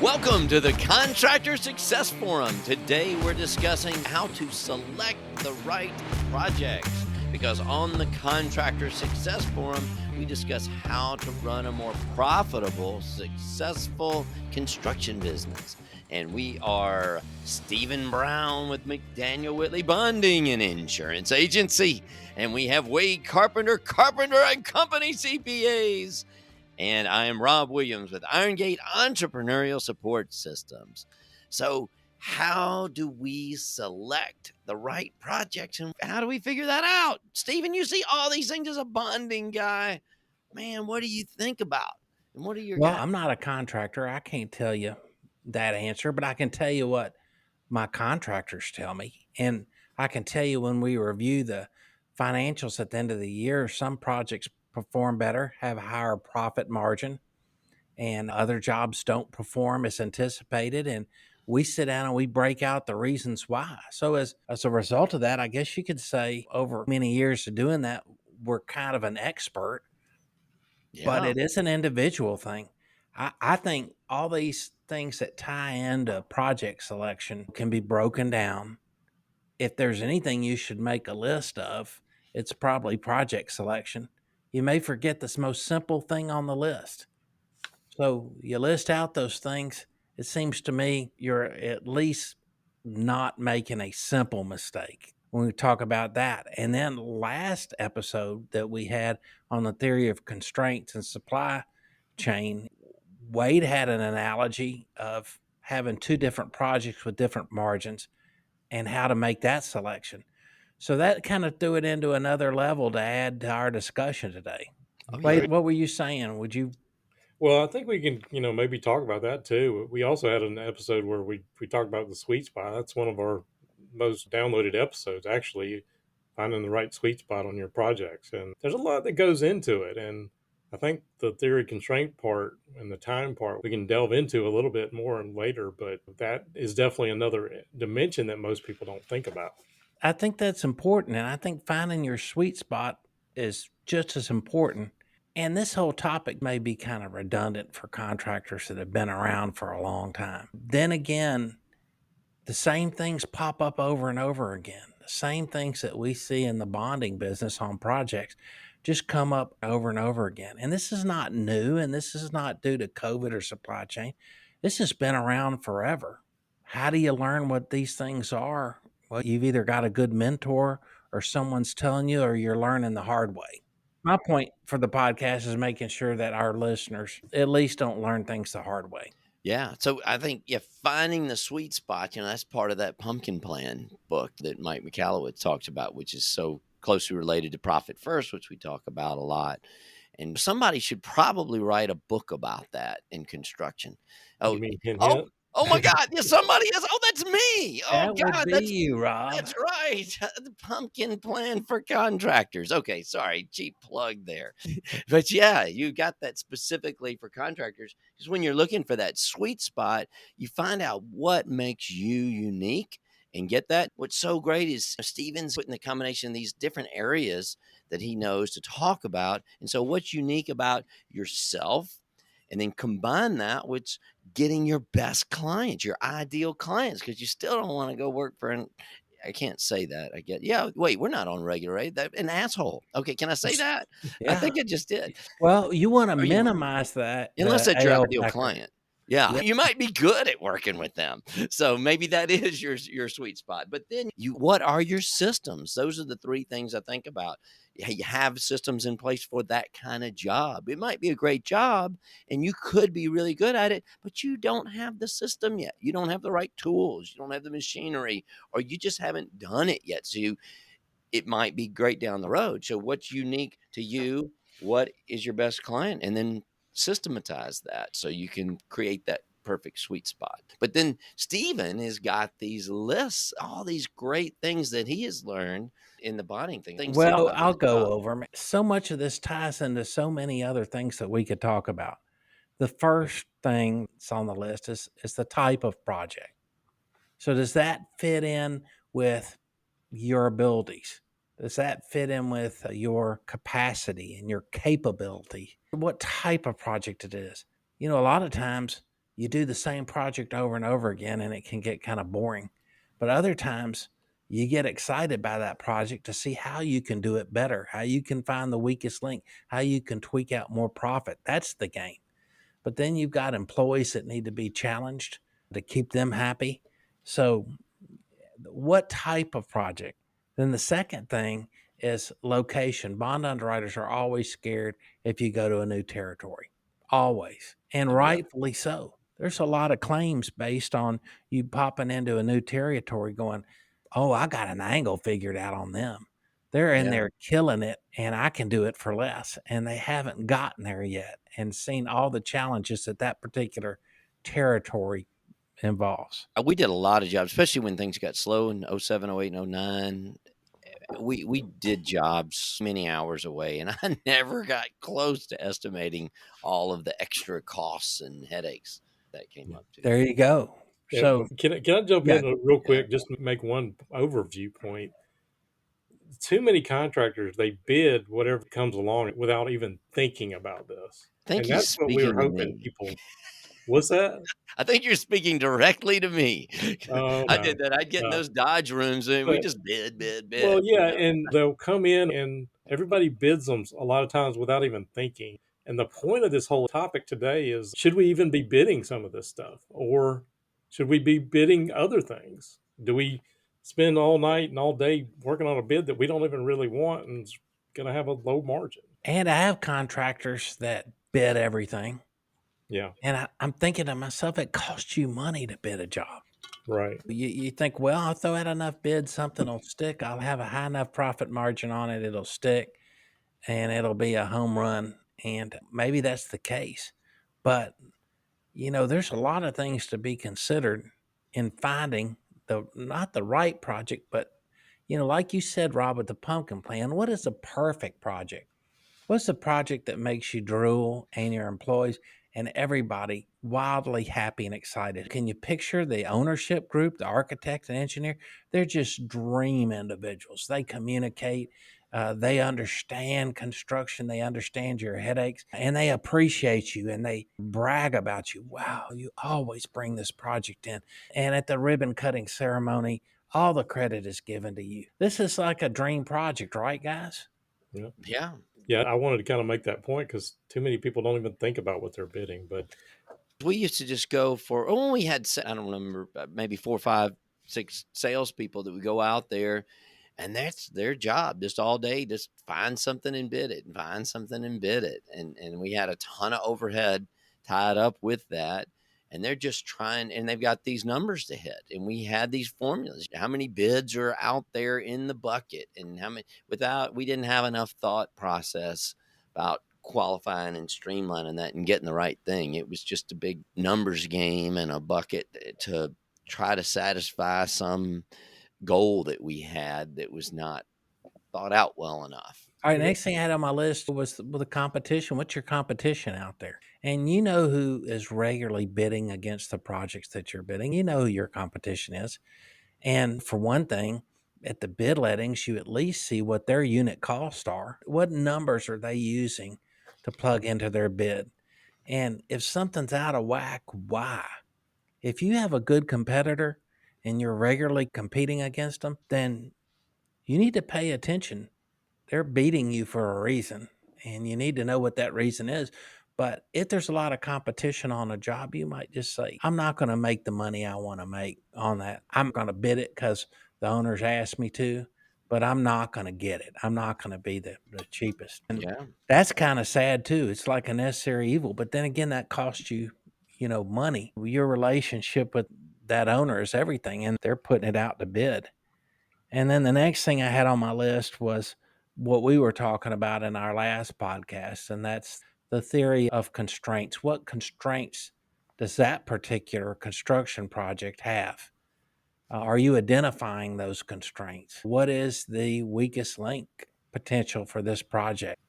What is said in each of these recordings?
Welcome to the Contractor Success Forum. Today we're discussing how to select the right projects, because on the Contractor Success Forum, we discuss how to run a more profitable, successful construction business. And we are Stephen Brown with McDaniel Whitley Bonding and Insurance Agency. And we have Wade Carpenter, Carpenter and Company CPAs. And I am Rob Williams with Irongate Entrepreneurial Support Systems. So how do we select the right projects, and how do we figure that out? Stephen, you see all these things as a bonding guy. Man, what do you think about? And what are your Well, guys? I'm not a contractor. I can't tell you that answer, but I can tell you what my contractors tell me. And I can tell you when we review the financials at the end of the year, some projects perform better, have a higher profit margin, and other jobs don't perform as anticipated. And we sit down and we break out the reasons why. So as a result of that, I guess you could say over many years of doing that, we're kind of an expert, but Yeah. it is an individual thing. I think all these things that tie into project selection can be broken down. If there's anything you should make a list of, it's probably project selection. You may forget this most simple thing on the list. So you list out those things. It seems to me you're at least not making a simple mistake when we talk about that. And then last episode that we had on the theory of constraints and supply chain, Wade had an analogy of having two different projects with different margins and how to make that selection. So that kind of threw it into another level to add to our discussion today. Oh, yeah. Wade, what were you saying? Would you? Well, I think we can, maybe talk about that too. We also had an episode where we talked about the sweet spot. That's one of our most downloaded episodes, actually, finding the right sweet spot on your projects. And there's a lot that goes into it. And I think the theory constraint part and the time part we can delve into a little bit more later, but that is definitely another dimension that most people don't think about. I think that's important. And I think finding your sweet spot is just as important. And this whole topic may be kind of redundant for contractors that have been around for a long time. Then again, the same things pop up over and over again. The same things that we see in the bonding business on projects just come up over and over again. And this is not new, and this is not due to COVID or supply chain. This has been around forever. How do you learn what these things are? Well, you've either got a good mentor or someone's telling you, or you're learning the hard way. My point for the podcast is making sure that our listeners at least don't learn things the hard way. Yeah. So I think, finding the sweet spot, that's part of that pumpkin plan book that Mike McAllowitz talks about, which is so closely related to Profit First, which we talk about a lot. And somebody should probably write a book about that in construction. You Oh, mean hint, oh, hint? oh my God. Yeah, somebody is. Oh, that's me. Oh That would God. be you, Rob. That's right. The pumpkin plan for contractors. Okay. Sorry. Cheap plug there. But yeah, you got that specifically for contractors, because when you're looking for that sweet spot, you find out what makes you unique and get that. What's so great is Steven's putting the combination of these different areas that he knows to talk about. And so what's unique about yourself, and then combine that with getting your best clients, your ideal clients, because you still don't want to go work for I can't say that. I get, yeah, wait, we're not on regular rate. That an asshole. Okay, can I say that? I Yeah. think I just did. Well, you want to Or you minimize that, Unless the that's your AL ideal factor. client. Yeah, Yep. you might be good at working with them. So maybe that is your sweet spot. But then what are your systems? Those are the three things I think about. You have systems in place for that kind of job. It might be a great job and you could be really good at it, but you don't have the system yet. You don't have the right tools. You don't have the machinery, or you just haven't done it yet. So it might be great down the road. So what's unique to you? What is your best client? And then systematize that so you can create that perfect sweet spot. But then Steven has got these lists, all these great things that he has learned in the bonding thing. Things think Well, about I'll his go job. over 'em. So much of this ties into so many other things that we could talk about. The first thing that's on the list is the type of project. So does that fit in with your abilities? Does that fit in with your capacity and your capability? What type of project it is? A lot of times you do the same project over and over again and it can get kind of boring. But other times you get excited by that project to see how you can do it better, how you can find the weakest link, how you can tweak out more profit. That's the game. But then you've got employees that need to be challenged to keep them happy. So, what type of project? Then the second thing is location. Bond underwriters are always scared if you go to a new territory, always, and Yeah. rightfully so. There's a lot of claims based on you popping into a new territory going, oh, I got an angle figured out on them. They're in Yeah. there killing it, and I can do it for less. And they haven't gotten there yet and seen all the challenges that that particular territory involves. We did a lot of jobs, especially when things got slow in '07, '08, and '09. We did jobs many hours away, and I never got close to estimating all of the extra costs and headaches that came Yeah. up too. There you go. Yeah, So, can I jump yeah, in real Yeah. quick just to make one overview point? Too many contractors, they bid whatever comes along without even thinking about this. I think And he's that's what we were speaking to hoping me. people. What's that? I think you're speaking directly to me. Oh I no, did that. I'd get in no. those Dodge rooms and we But just bid, bid, well, bid. yeah, and they'll come in and everybody bids them a lot of times without even thinking. And the point of this whole topic today is, should we even be bidding some of this stuff, or should we be bidding other things? Do we spend all night and all day working on a bid that we don't even really want and is going to have a low margin? and I have contractors that bid everything. Yeah, And I'm thinking to myself, it costs you money to bid a job. right. You think, well, I'll throw out enough bids, something will stick. I'll have a high enough profit margin on it, it'll stick, and it'll be a home run. And maybe that's the case. But, there's a lot of things to be considered in finding the not the right project, but like you said, Rob, with the pumpkin plan, what is the perfect project? What's the project that makes you drool and your employees and everybody wildly happy and excited? Can you picture the ownership group, the architect and engineer? They're just dream individuals. They communicate, they understand construction, they understand your headaches, and they appreciate you and they brag about you. Wow, you always bring this project in. And at the ribbon cutting ceremony, all the credit is given to you. This is like a dream project, right, guys? Yeah. Yeah. Yeah, I wanted to kind of make that point because too many people don't even think about what they're bidding. But We used to just go for, oh, we had, I don't remember, maybe 4, 5, 6 salespeople that would go out there, and that's their job just all day, just find something and bid it, and find something and bid it. And we had a ton of overhead tied up with that. And they're just trying, and they've got these numbers to hit. And we had these formulas. How many bids are out there in the bucket? And how many, we didn't have enough thought process about qualifying and streamlining that and getting the right thing. It was just a big numbers game and a bucket to try to satisfy some goal that we had that was not thought out well enough. All right, yeah, next thing I had on my list was the competition. What's your competition out there? And you know who is regularly bidding against the projects that you're bidding. You know who your competition is. And for one thing, at the bid lettings, you at least see what their unit costs are. What numbers are they using to plug into their bid? And if something's out of whack, why? If you have a good competitor and you're regularly competing against them, then you need to pay attention. They're beating you for a reason, and you need to know what that reason is. But if there's a lot of competition on a job, you might just say, I'm not going to make the money I want to make on that. I'm going to bid it because the owners asked me to, but I'm not going to get it. I'm not going to be the cheapest. And Yeah. that's kind of sad too. It's like a necessary evil. But then again, that costs you, money. Your relationship with that owner is everything, and they're putting it out to bid. And then the next thing I had on my list was what we were talking about in our last podcast, and that's the theory of constraints. What constraints does that particular construction project have? Are you identifying those constraints? What is the weakest link potential for this project?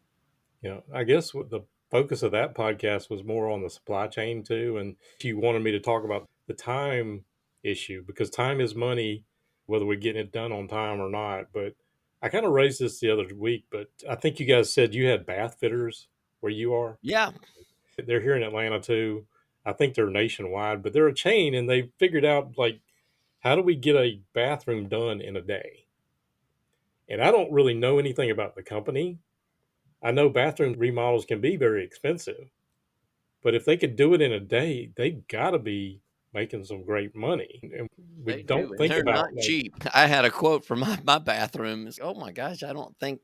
yeah. I guess what the focus of that podcast was more on the supply chain too. And you wanted me to talk about the time issue because time is money, whether we're getting it done on time or not. But I kind of raised this the other week, but I think you guys said you had bath fitters where you are. Yeah. They're here in Atlanta too. I think they're nationwide, but they're a chain, and they figured out, like, how do we get a bathroom done in a day? And I don't really know anything about the company. I know bathroom remodels can be very expensive, but if they could do it in a day, they got to be making some great money. And we They do, don't and think they're about, not like, cheap. I had a quote from my bathroom. It's, oh my gosh, I don't think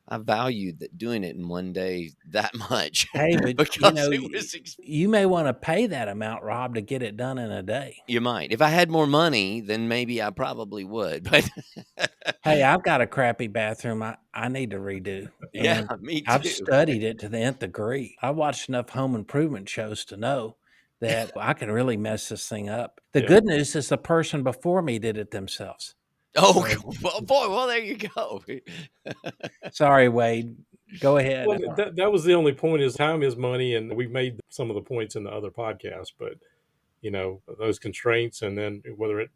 I valued that doing it in one day that much Hey, but because it was. you may want to pay that amount, Rob, to get it done in a day. You might. If I had more money, then maybe I probably would. But Hey, I've got a crappy bathroom I need to redo, yeah, and me I've too. studied it to the nth degree. I watched enough home improvement shows to know that I can really mess this thing up. The yeah. good news is the person before me did it themselves. Oh, So, well, boy, well, there you go. sorry, Wade. Go ahead. Well, that was the only point, is time is money. And we've made some of the points in the other podcasts, but, those constraints, and then whether it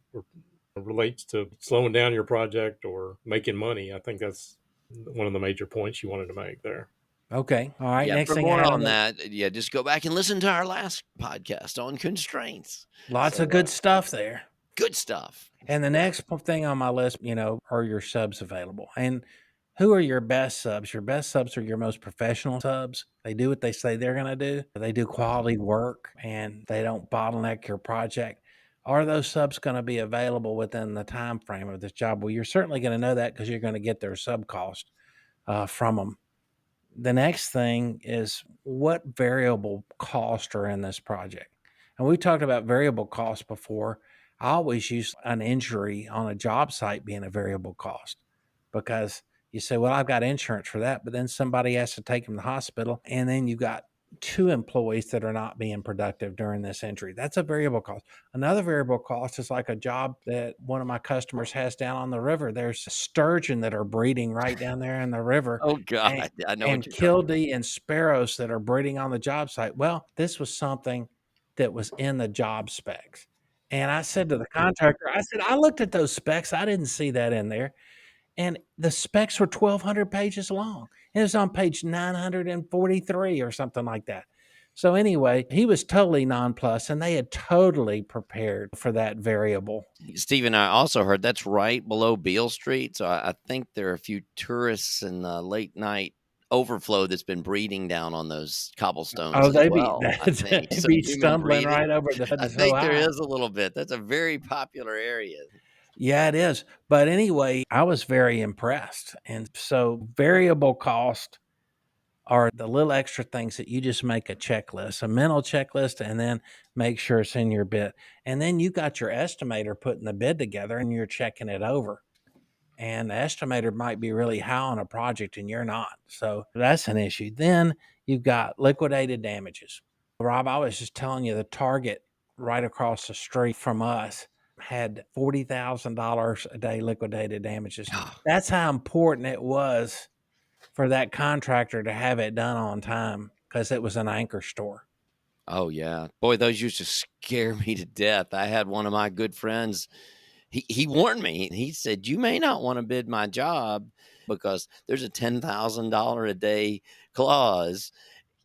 relates to slowing down your project or making money, I think that's one of the major points you wanted to make there. Okay. All right. Yeah, Next for thing I more had on on that, yeah, just go back and listen to our last podcast on constraints. lots So, of good stuff there. good stuff. And the next thing on my list, are your subs available? And who are your best subs? Your best subs are your most professional subs. They do what they say they're going to do. They do quality work and they don't bottleneck your project. Are those subs going to be available within the time frame of this job? Well, you're certainly going to know that because you're going to get their sub cost from them. The next thing is what variable costs are in this project. And we talked about variable costs before. I always use an injury on a job site being a variable cost because you say, well, I've got insurance for that, but then somebody has to take them to the hospital, and then you've got 2 employees that are not being productive during this injury. That's a variable cost. Another variable cost is like a job that one of my customers has down on the river. There's sturgeon that are breeding right down there in the river, Oh, and, God. I know what and you're talking about. killdee and sparrows that are breeding on the job site. Well, this was something that was in the job specs. And I said to the contractor, I said, I looked at those specs. I didn't see that in there. And the specs were 1,200 pages long. It was on page 943 or something like that. So anyway, he was totally nonplussed, and they had totally prepared for that variable. Steve and I also heard that's right below Beale Street. So I think there are a few tourists and late night overflow that's been breeding down on those cobblestones Oh, as well. I think they'd some be human stumbling breeding. right over the I so think there high. is a little bit. That's a very popular area. Yeah, it is. But anyway, I was very impressed. And so variable cost are the little extra things that you just make a checklist, a mental checklist, and then make sure it's in your bid. And then you got your estimator putting the bid together and you're checking it over. And the estimator might be really high on a project and you're not. So that's an issue. Then you've got liquidated damages. Rob, I was just telling you the Target right across the street from us had $40,000 a day liquidated damages. That's how important it was for that contractor to have it done on time because it was an anchor store. Oh, yeah. Boy, those used to scare me to death. I had one of my good friends. He warned me. He said, you may not want to bid my job because there's a $10,000 a day clause,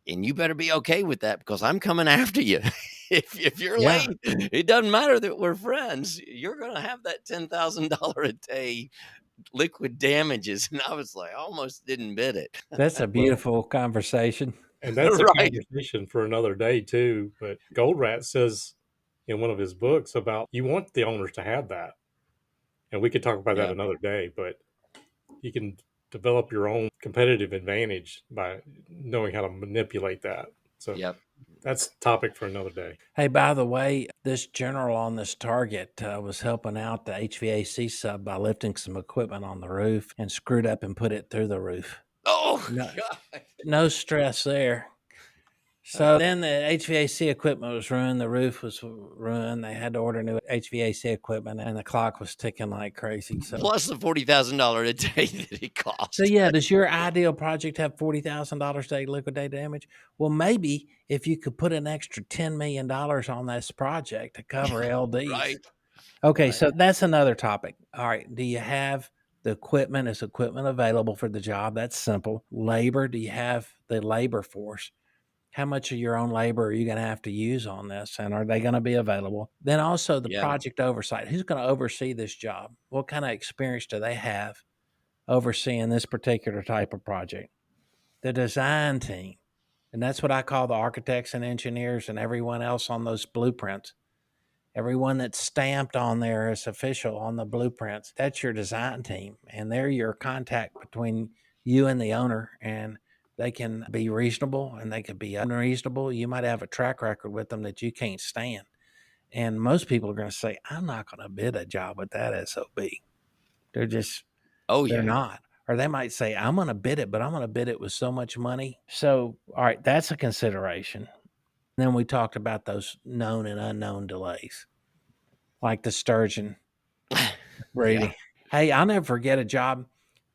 and you better be okay with that because I'm coming after you. If you're Yeah, late, it doesn't matter that we're friends. You're going to have that $10,000 a day liquid damages. And I was like, I almost didn't bid it. that's a Well, beautiful conversation. and that's a Right. conversation for another day too. But Goldrat says in one of his books about, you want the owners to have that. And we could talk about that Yeah. another day, but you can develop your own competitive advantage by knowing how to manipulate that. So Yep. that's a topic for another day. Hey, by the way, this general on this Target was helping out the HVAC sub by lifting some equipment on the roof and screwed up and put it through the roof. Oh, No, God. no stress there. So then the HVAC equipment was ruined. The roof was ruined. They had to order new HVAC equipment, and the clock was ticking like crazy. Plus the $40,000 a day that it So cost. yeah, does your ideal project have $40,000 a day liquidated damage? Well, maybe if you could put an extra $10 million on this project to cover LDs. Right. Okay, Right. so that's another topic. All right, do you have the equipment? Is equipment available for the job? That's simple. Labor, do you have the labor force? How much of your own labor are you going to have to use on this? And are they going to be available? Then also the Yeah. project oversight. Who's going to oversee this job? What kind of experience do they have overseeing this particular type of project? The design team. And that's what I call the architects and engineers and everyone else on those blueprints. Everyone that's stamped on there as official on the blueprints, that's your design team. And they're your contact between you and the owner. And they can be reasonable and they can be unreasonable. You might have a track record with them that you can't stand. And most people are going to say, I'm not going to bid a job with that SOB. They're just, Oh, they're yeah. not. Or they might say, I'm going to bid it, but I'm going to bid it with so much money. So, all right, that's a consideration. Then we talked about those known and unknown delays, like the sturgeon Yeah. breeding. Hey, I'll never forget a job.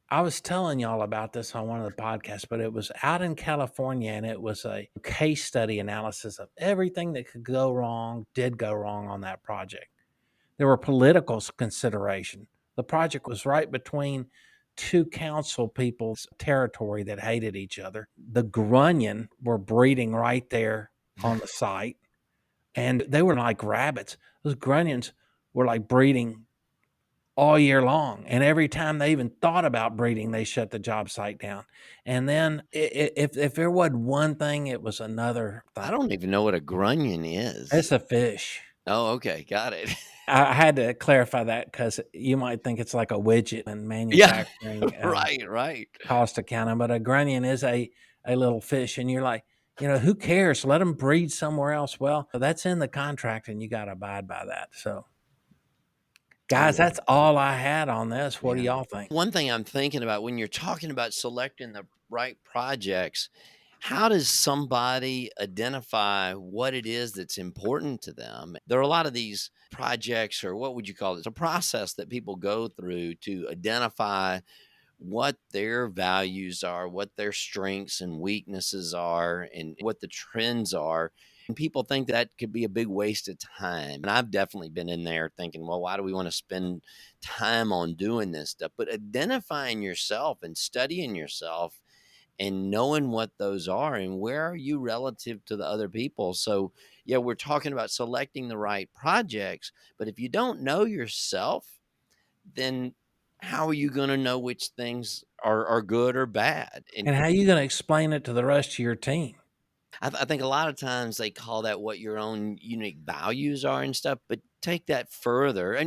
I was telling y'all about this on one of the podcasts, but it was out in California and it was a case study analysis of everything that could go wrong, did go wrong on that project. There were political consideration. The project was right between two council people's territory that hated each other. The grunion were breeding right there on the site, and they were like rabbits. Those grunions were like breeding all year long. And every time they even thought about breeding, they shut the job site down. And then if there wasn't one thing, it was another I thing. don't even know what a grunion is. It's a fish. Oh, okay. Got it. I had to clarify that because you might think it's like a widget in Yeah. manufacturing Right, right. cost accounting, but a grunion is a little fish. And you're like, who cares? Let them breed somewhere else. Well, that's in the contract and you got to abide by that. So, Oh, guys, well, that's all I had on this. What do yeah. y'all think? One thing I'm thinking about when you're talking about selecting the right projects, how does somebody identify what it is that's important to them? There are a lot of these projects, or what would you call it? It's a process that people go through to identify what their values are, what their strengths and weaknesses are, and what the trends are. And people think that could be a big waste of time. And I've definitely been in there thinking, well, why do we want to spend time on doing this stuff? But identifying yourself and studying yourself and knowing what those are and where are you relative to the other people. So, yeah, we're talking about selecting the right projects, but if you don't know yourself, then how are you going to know which things are good or bad? And And how you going to explain it to the rest of your team? I think a lot of times they call that what your own unique values are and stuff, but take that further.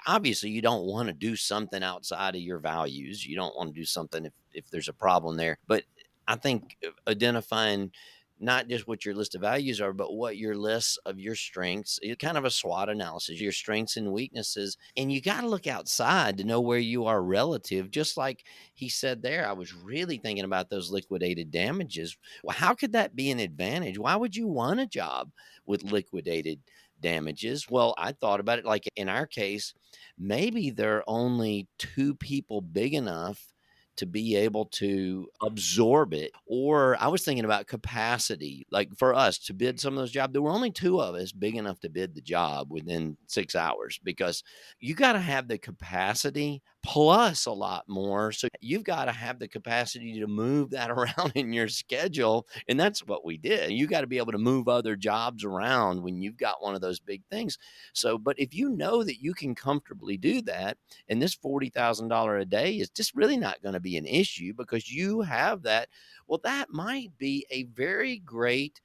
Obviously, you don't want to do something outside of your values. You don't want to do something if there's a problem there. But I think identifying not just what your list of values are, but what your list of your strengths, it's kind of a SWOT analysis, your strengths and weaknesses. And you got to look outside to know where you are relative. Just like he said there, I was really thinking about those liquidated damages. Well, how could that be an advantage? Why would you want a job with liquidated damages? Well, I thought about it like in our case, maybe there are only two people big enough to be able to absorb it. Or I was thinking about capacity. Like for us to bid some of those jobs, there were only two of us big enough to bid the job within 6 hours because you got to have the capacity plus a lot more. So you've got to have the capacity to move that around in your schedule. And that's what we did. You got to be able to move other jobs around when you've got one of those big things. So, but if you know that you can comfortably do that, and this $40,000 a day is just really not going to be an issue because you have that, well, that might be a very great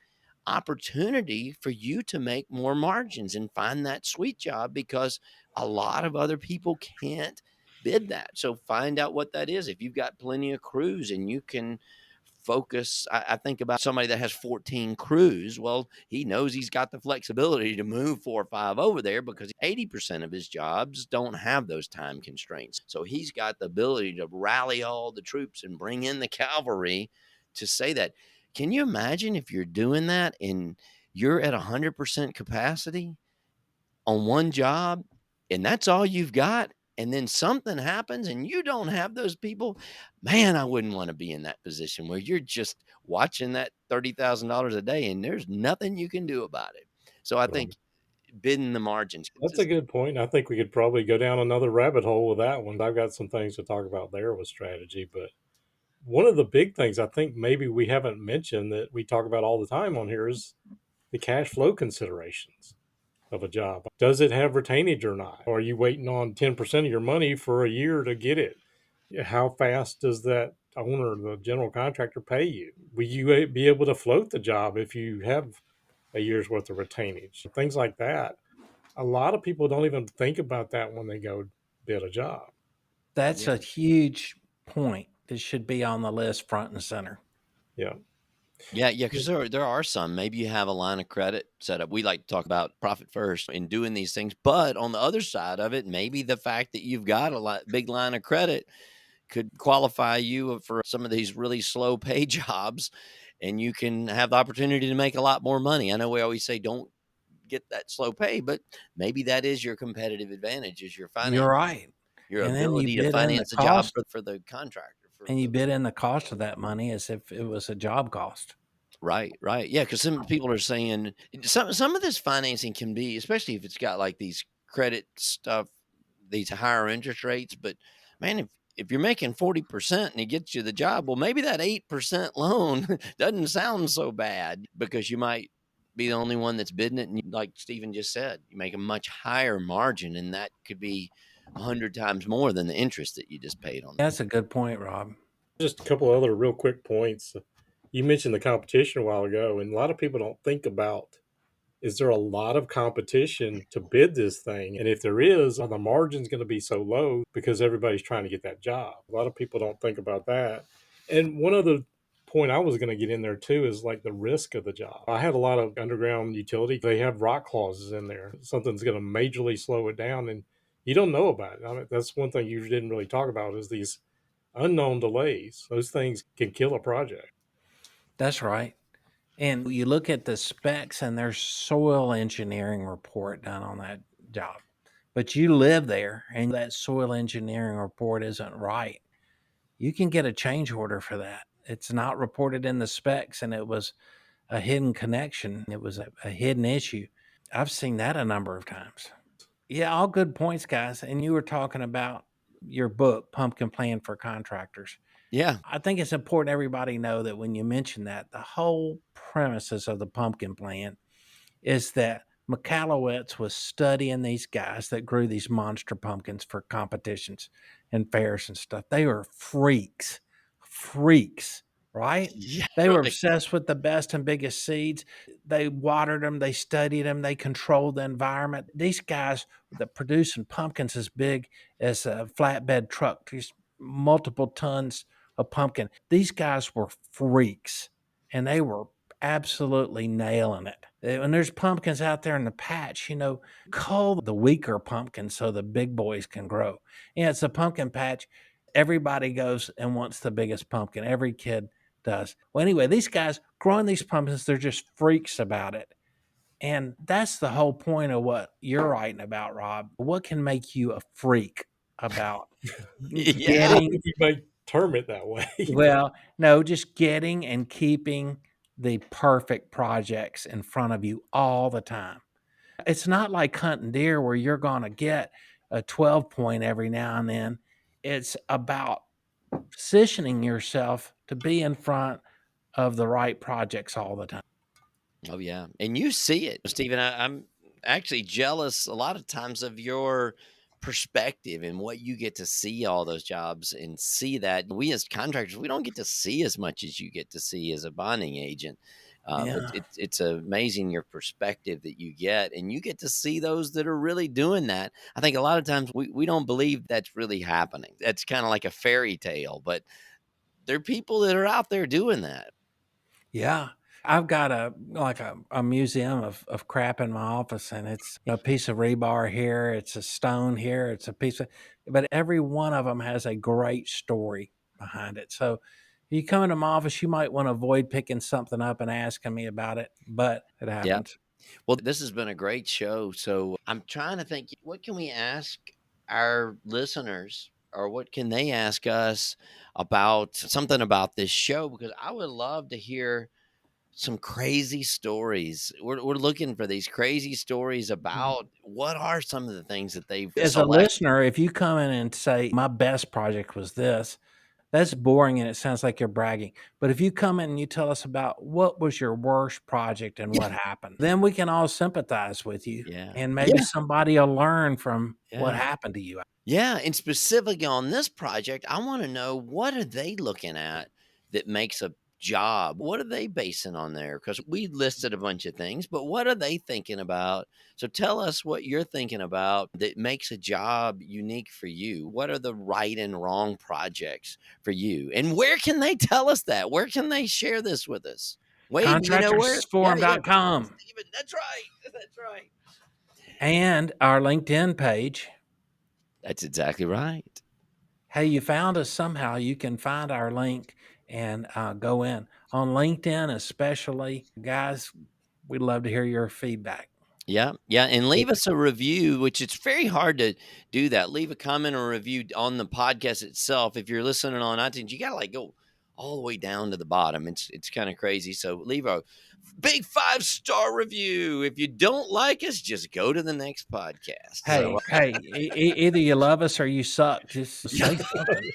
opportunity for you to make more margins and find that sweet job because a lot of other people can't bid that. So find out what that is. If you've got plenty of crews and you can focus, I think about somebody that has 14 crews. Well, he knows he's got the flexibility to move 4 or 5 over there because 80% of his jobs don't have those time constraints. So he's got the ability to rally all the troops and bring in the cavalry to say that. Can you imagine if you're doing that and you're at 100% capacity on one job and that's all you've got? And then something happens and you don't have those people, man, I wouldn't want to be in that position where you're just watching that $30,000 a day and there's nothing you can do about it. So I Right. think bidding the margins. That's a good point. I think we could probably go down another rabbit hole with that one. I've got some things to talk about there with strategy, but One of the big things I think maybe we haven't mentioned that we talk about all the time on here is the cash flow considerations of a job. Does it have retainage or not? Are you waiting on 10% of your money for a year to get it? How fast does that owner, the general contractor, pay you? Will you be able to float the job if you have a year's worth of retainage? Things like that. A lot of people don't even think about that when they go bid a job. That's Yeah. a huge point that should be on the list front and center. Yeah. Yeah, because there are some. Maybe you have a line of credit set up. We like to talk about profit first in doing these things, but on the other side of it, maybe the fact that you've got big line of credit could qualify you for some of these really slow pay jobs, and you can have the opportunity to make a lot more money. I know we always say don't get that slow pay, but maybe that is your competitive advantage is your You're finance, right. your And then you ability to bid in the finance a job cost, for the contractor. and you bid in the cost of that money as if it was a job cost. Right, right. Yeah, because some people are saying some of this financing can be, especially if it's got like these credit stuff, these higher interest rates. But man, if you're making 40% and it gets you the job, well, maybe that 8% loan doesn't sound so bad because you might be the only one that's bidding it. And like Stephen just said, you make a much higher margin, and that could be 100 times more than the interest that you just paid on. That's a good point, Rob. Just a couple other real quick points. You mentioned the competition a while ago, and a lot of people don't think about, is there a lot of competition to bid this thing? And if there is, are the margins going to be so low because everybody's trying to get that job? A lot of people don't think about that. And one other point I was going to get in there too is like the risk of the job. I had a lot of underground utility. They have rock clauses in there. Something's going to majorly slow it down, and you don't know about it. I mean, that's one thing you didn't really talk about is these unknown delays. Those things can kill a project. That's right. And you look at the specs, and there's soil engineering report done on that job. But you live there and that soil engineering report isn't right. You can get a change order for that. It's not reported in the specs, and it was a hidden connection. It was a hidden issue. I've seen that a number of times. Yeah, all good points, guys. And you were talking about your book, Pumpkin Plan for Contractors. Yeah. I think it's important everybody know that when you mention that, the whole premises of the Pumpkin Plan is that McAllowitz was studying these guys that grew these monster pumpkins for competitions and fairs and stuff. They were freaks, right? Yeah. They were Right. obsessed with the best and biggest seeds. They watered them, they studied them, they controlled the environment. These guys that producing pumpkins as big as a flatbed truck, these multiple tons of pumpkin. These guys were freaks, and they were absolutely nailing it. When there's pumpkins out there in the patch, cull the weaker pumpkins so the big boys can grow. Yeah, it's a pumpkin patch. Everybody goes and wants the biggest pumpkin. Every kid does. Well, anyway, these guys growing these pumpkins, they're just freaks about it. And that's the whole point of what you're writing about, Rob. What can make you a freak about Yeah. I getting, think you may term it that way. well, no, just getting and keeping the perfect projects in front of you all the time. It's not like hunting deer where you're going to get a 12 point every now and then. It's about positioning yourself to be in front of the right projects all the time. Oh yeah, and you see it, Stephen. I'm actually jealous a lot of times of your perspective and what you get to see all those jobs and see that we as contractors we don't get to see as much as you get to see as a bonding agent. But Yeah. it's amazing your perspective that you get, and you get to see those that are really doing that. I think a lot of times we don't believe that's really happening. That's kind of like a fairy tale, but there are people that are out there doing that. Yeah. I've got a museum of crap in my office, and it's a piece of rebar here, it's a stone here, it's a piece of, but every one of them has a great story behind it. So you come into my office, you might want to avoid picking something up and asking me about it, but it Yeah. happens. Well, this has been a great show. So I'm trying to think what can we ask our listeners or what can they ask us about something about this show? Because I would love to hear some crazy stories. We're looking for these crazy stories about what are some of the things that they've As a selected. listener, if you come in and say, my best project was this, That's boring and it sounds like you're bragging. But if you come in and you tell us about what was your worst project and what happened, then we can all sympathize with you. Yeah. And maybe somebody will learn from what Yeah. happened to you. Yeah, and specifically on this project, I wanna know what are they looking at that makes a job? What are they basing on there? Because we listed a bunch of things, but what are they thinking about? So tell us what you're thinking about that makes a job unique for you. What are the right and wrong projects for you? And where can they tell us that? Where can they share this with us? Wade, do you know where? Yeah, yeah. Contractorsforum.com Steven, that's right. That's right. and our LinkedIn page. That's exactly right. Hey, you found us somehow. You can find our link and go in on LinkedIn, especially. Guys, we'd love to hear your feedback. Yeah, yeah, and leave us a review, which it's very hard to do that. Leave a comment or review on the podcast itself. If you're listening on iTunes, you gotta like go all the way down to the bottom. It's kind of crazy. So leave a big 5-star review. If you don't like us, just go to the next podcast. So Hey, either you love us or you suck. Just say something.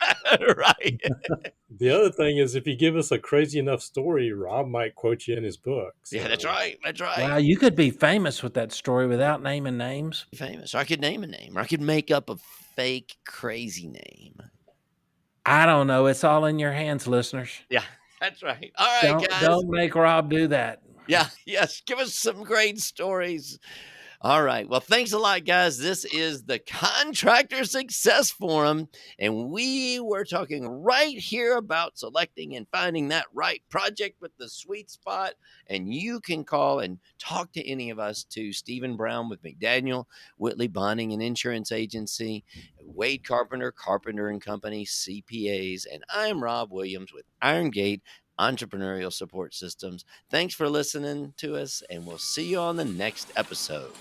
right. The other thing is, if you give us a crazy enough story, Rob might quote you in his book. Yeah, that's So right. That's right. Wow, you could be famous with that story without naming names. Famous. Or I could name a name, or I could make up a fake crazy name. I don't know. It's all in your hands, listeners. Yeah, that's right. All right, guys. Don't make Rob do that. Yeah, yes. Give us some great stories. All right. Well, thanks a lot, guys. This is the Contractor Success Forum, and we were talking right here about selecting and finding that right project with the sweet spot. And you can call and talk to any of us to Stephen Brown with McDaniel, Whitley Bonding and Insurance Agency, Wade Carpenter, Carpenter and Company, CPAs, and I'm Rob Williams with Iron Gate Entrepreneurial Support Systems. Thanks for listening to us, and we'll see you on the next episode.